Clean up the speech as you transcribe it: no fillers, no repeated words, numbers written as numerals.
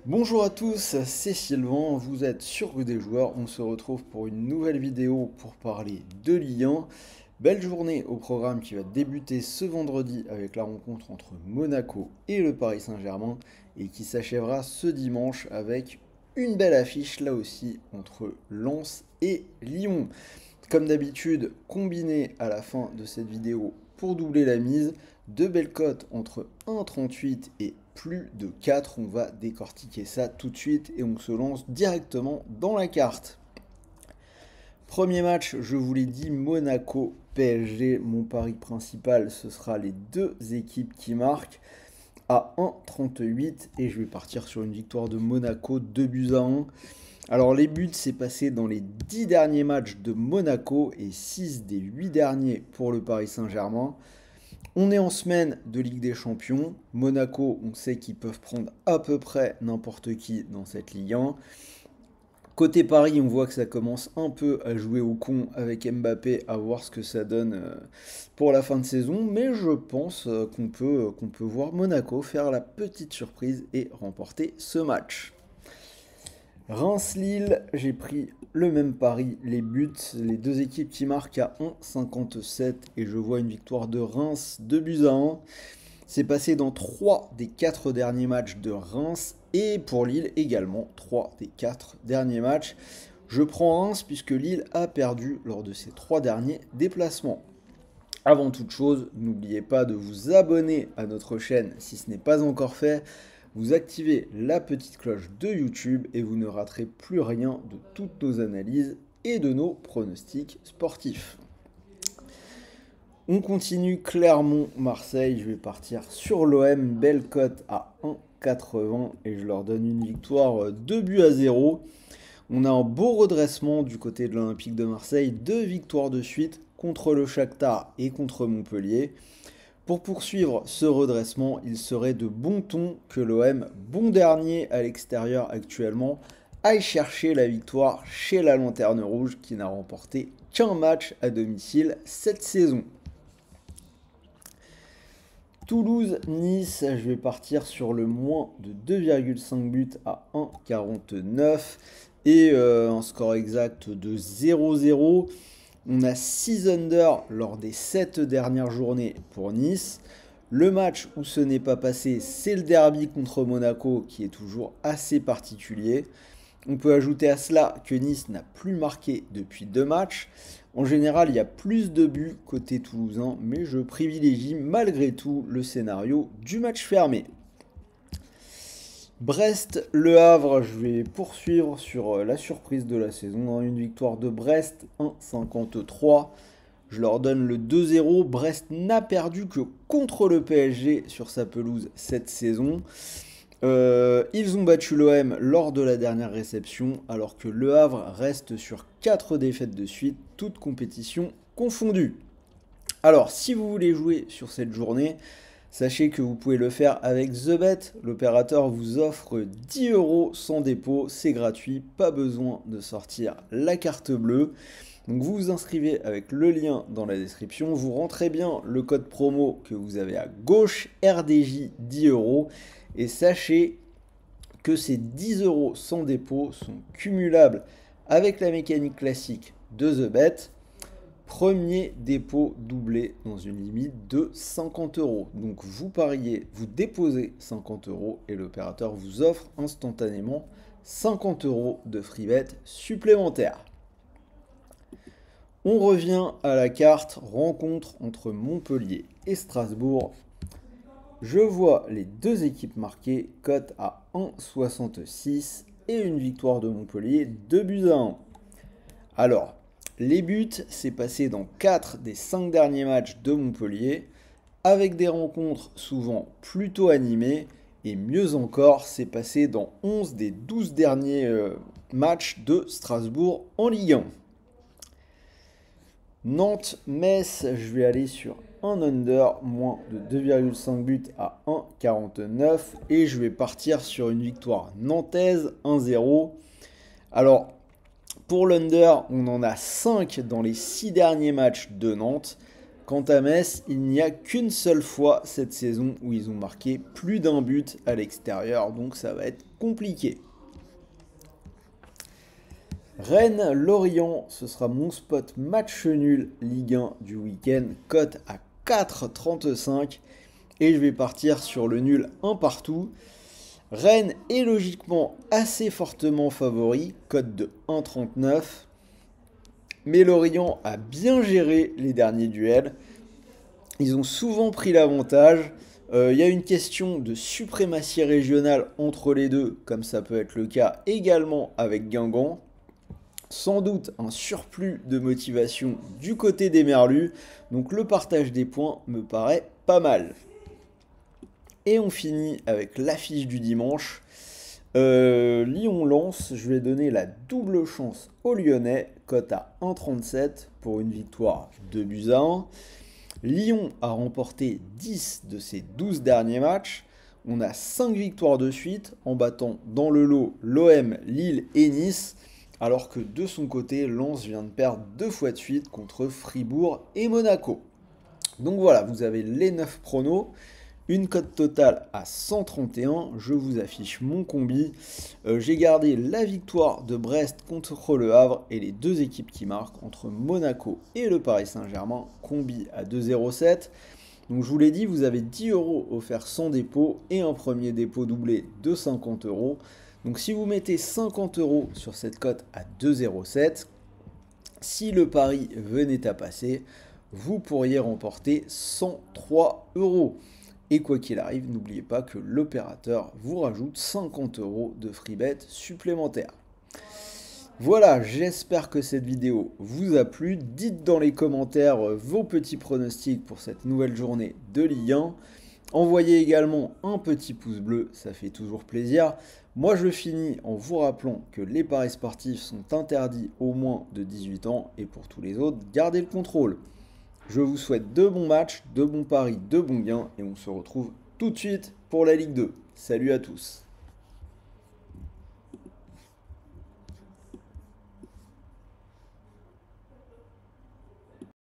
Bonjour à tous, c'est Sylvain, vous êtes sur Rue des Joueurs, on se retrouve pour une nouvelle vidéo pour parler de Ligue 1. Belle journée au programme qui va débuter ce vendredi avec la rencontre entre Monaco et le Paris Saint-Germain et qui s'achèvera ce dimanche avec une belle affiche là aussi entre Lens et Lyon. Comme d'habitude, combiné à la fin de cette vidéo pour doubler la mise, deux belles cotes entre 1,38 et plus de 4. On va décortiquer ça tout de suite et on se lance directement dans la carte. Premier match, je vous l'ai dit, Monaco PSG. Mon pari principal, ce sera les deux équipes qui marquent à 1,38 et je vais partir sur une victoire de Monaco 2 buts à 1. Alors les buts, c'est passé dans les 10 derniers matchs de Monaco et 6 des 8 derniers pour le Paris Saint-Germain. On est en semaine de Ligue des Champions. Monaco, on sait qu'ils peuvent prendre à peu près n'importe qui dans cette Ligue 1. Côté Paris, on voit que ça commence un peu à jouer au con avec Mbappé, à voir ce que ça donne pour la fin de saison. Mais je pense qu'on peut voir Monaco faire la petite surprise et remporter ce match. Reims-Lille, j'ai pris le même pari, les buts, les deux équipes qui marquent à 1,57 et je vois une victoire de Reims 2 buts à 1. C'est passé dans 3 des 4 derniers matchs de Reims et pour Lille également 3 des 4 derniers matchs. Je prends Reims puisque Lille a perdu lors de ses 3 derniers déplacements. Avant toute chose, n'oubliez pas de vous abonner à notre chaîne si ce n'est pas encore fait. Vous activez la petite cloche de YouTube et vous ne raterez plus rien de toutes nos analyses et de nos pronostics sportifs. On continue Clermont-Marseille. Je vais partir sur l'OM. Belle cote à 1,80 et je leur donne une victoire 2 buts à 0. On a un beau redressement du côté de l'Olympique de Marseille. 2 victoires de suite contre le Shakhtar et contre Montpellier. Pour poursuivre ce redressement, il serait de bon ton que l'OM, bon dernier à l'extérieur actuellement, aille chercher la victoire chez la Lanterne Rouge qui n'a remporté qu'un match à domicile cette saison. Toulouse-Nice, je vais partir sur le moins de 2,5 buts à 1,49 et un score exact de 0-0. On a 6 under lors des 7 dernières journées pour Nice. Le match où ce n'est pas passé, c'est le derby contre Monaco qui est toujours assez particulier. On peut ajouter à cela que Nice n'a plus marqué depuis 2 matchs. En général, il y a plus de buts côté toulousain, mais je privilégie malgré tout le scénario du match fermé. Brest-Le Havre, je vais poursuivre sur la surprise de la saison. Une victoire de Brest, 1,53. Je leur donne le 2-0. Brest n'a perdu que contre le PSG sur sa pelouse cette saison. Ils ont battu l'OM lors de la dernière réception, alors que Le Havre reste sur 4 défaites de suite, toutes compétitions confondues. Alors, si vous voulez jouer sur cette journée, sachez que vous pouvez le faire avec TheBet. L'opérateur vous offre 10 euros sans dépôt, c'est gratuit, pas besoin de sortir la carte bleue. Donc vous vous inscrivez avec le lien dans la description, vous rentrez bien le code promo que vous avez à gauche, RDJ 10 euros, et sachez que ces 10 euros sans dépôt sont cumulables avec la mécanique classique de TheBet. Premier dépôt doublé dans une limite de 50 euros. Donc vous pariez, vous déposez 50 euros et l'opérateur vous offre instantanément 50 euros de free bet supplémentaire. On revient à la carte rencontre entre Montpellier et Strasbourg. Je vois les deux équipes marquées, cote à 1,66 et une victoire de Montpellier 2 buts à 1. Alors, les buts, c'est passé dans 4 des 5 derniers matchs de Montpellier, avec des rencontres souvent plutôt animées, et mieux encore, c'est passé dans 11 des 12 derniers matchs de Strasbourg en Ligue 1. Nantes-Metz, je vais aller sur un under, moins de 2,5 buts à 1,49, et je vais partir sur une victoire nantaise 1-0. Alors, pour l'under, on en a 5 dans les 6 derniers matchs de Nantes. Quant à Metz, il n'y a qu'une seule fois cette saison où ils ont marqué plus d'un but à l'extérieur, donc ça va être compliqué. Rennes-Lorient, ce sera mon spot match nul Ligue 1 du week-end, cote à 4,35 et je vais partir sur le nul 1 partout. Rennes est logiquement assez fortement favori, cote de 1,39. Mais Lorient a bien géré les derniers duels. Ils ont souvent pris l'avantage. Il y a une question de suprématie régionale entre les deux, comme ça peut être le cas également avec Guingamp. Sans doute un surplus de motivation du côté des Merlus. Donc le partage des points me paraît pas mal. Et on finit avec l'affiche du dimanche. Lyon-Lens, je vais donner la double chance aux Lyonnais, cote à 1,37 pour une victoire 2-1. Lyon a remporté 10 de ses 12 derniers matchs. On a 5 victoires de suite en battant dans le lot l'OM, Lille et Nice. Alors que de son côté, Lens vient de perdre 2 fois de suite contre Fribourg et Monaco. Donc voilà, vous avez les 9 pronos. Une cote totale à 131, je vous affiche mon combi. J'ai gardé la victoire de Brest contre le Havre et les deux équipes qui marquent entre Monaco et le Paris Saint-Germain, combi à 2,07. Donc je vous l'ai dit, vous avez 10 € offerts sans dépôt et un premier dépôt doublé de 50 €. Donc si vous mettez 50 € sur cette cote à 2,07, si le pari venait à passer, vous pourriez remporter 103 €. Et quoi qu'il arrive, n'oubliez pas que l'opérateur vous rajoute 50 € de free bet supplémentaire. Voilà, j'espère que cette vidéo vous a plu. Dites dans les commentaires vos petits pronostics pour cette nouvelle journée de Ligue 1. Envoyez également un petit pouce bleu, ça fait toujours plaisir. Moi je finis en vous rappelant que les paris sportifs sont interdits aux moins de 18 ans et pour tous les autres, gardez le contrôle. Je vous souhaite de bons matchs, de bons paris, de bons gains et on se retrouve tout de suite pour la Ligue 2. Salut à tous.